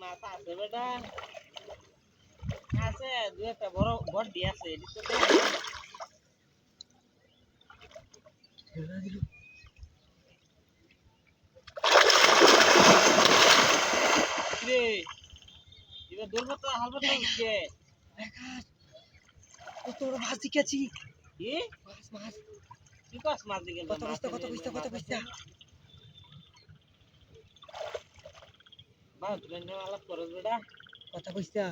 মাথা আছে বেটা আছে দুই একটা বড় বড় আছে এটি তো রে এবার দৌড়বো তো হালবা তো কে কত বড় মাছ দিকেছি কি মাছ মাছ কি কাজ মাছ দিকে কত বুঝতা বা তুই না আলাপ করো বেটা কথা বুঝতা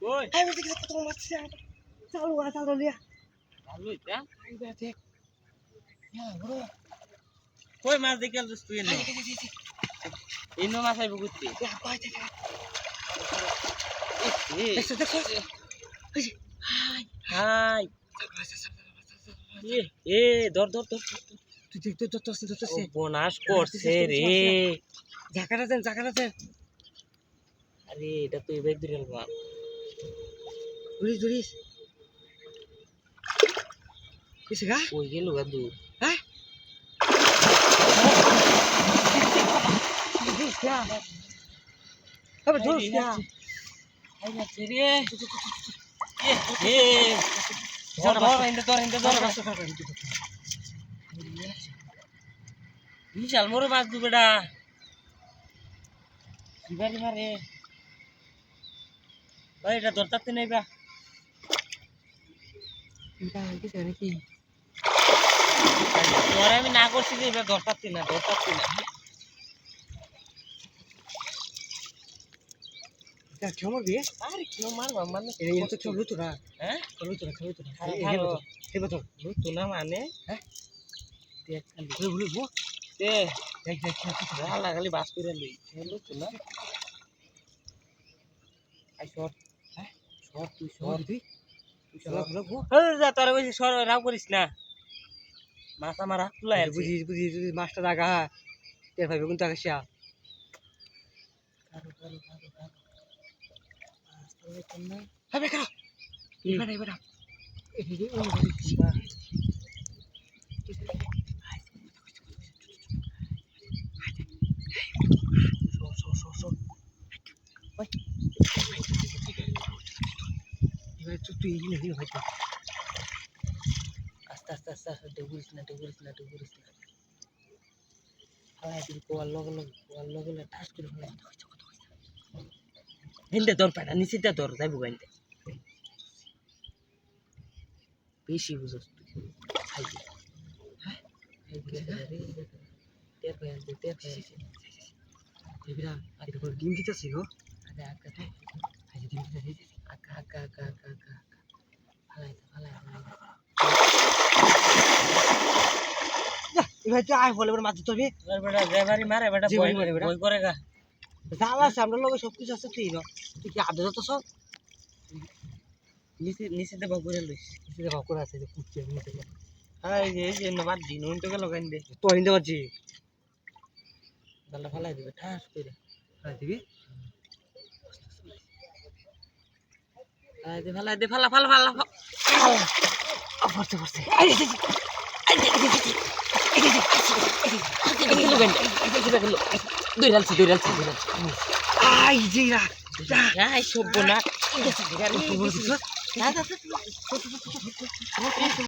কই এই দেখি কত বড় মাছ চালু লিয়া ভালো এটা এই দেখ ইয়া বড় কই মাছ দেখে আলছিস তুই এনে এই নো মাছ আইব করতে ইয়া কই দেখ এ দেখছ হাই হাই এ ধর ধর ধর তুই দেখ তো বনাশ করছে রে জাকাটা দেন আরে এটা তো এবার দিল মা ধরিস কিসে গা কই গেল গাদু হ্যাঁ আবে ধরিস না আই না রে এ ধর বিশাল মোরে মাছ দু বেটা দিবারি মারে ভাই এটা ধরতে নেই বা এটা কিসে নাকি তোরে আমি না করছি যে এটা ধরতে না এটা কেমন বিয়ে আরে কেউ মারবা মানে এই তো চলো তো না হ্যাঁ চলো তো এই বছর তো না মানে হ্যাঁ দেখ খালি বলবো দে দেখ ভালো খালি বাস করে লই হলো তো না আই শর্ট হ্যাঁ শর্ট তুই শর্ট তুই চলো বলবো যা তোরা বেশি সর রাও করিস না মাথা মারা তুলাই বুঝি যদি মাছটা জাগা টের পাইবে কিন্তু আগে শিয়া হবে কেন এবার তুই এগিয়ে হয়তো আস্তে ডুবুরিস না হালাই তুই কোয়াল লগলে ঠাস করে ফেলাই হিন্দে ধর পাটা নিচেটা ধর যাইব গাইতে বেশি বুঝছ তুই খাইবি হ্যাঁ টের পাই এবিরা এটা করে ডিম দিতেছি গো আরে আকা ডিম দিতেছি আকা হালাই এবার তুই আয় বলে মাছ ধরবি বেটা ড্রাইভারি মারে বেটা জি, বই মারে বেটা। বই করে গা জাল আছে আমরা লগে সব কিছু আছে তুই তুই কি আদে যত সব নিচেতে বাবু করে লইস কিসে ভাব করে আছে যে কুচি আমি নিতে হ্যাঁ এই যে নবার দিন ওই তো গেল গাইন দে তো হিন্দে পারছি জালটা ফালাই দিবে ঠাস করে দিবি ফালাই দে ফালা পড়ছে দুই রালছি আই জিরা আই সব্য না যা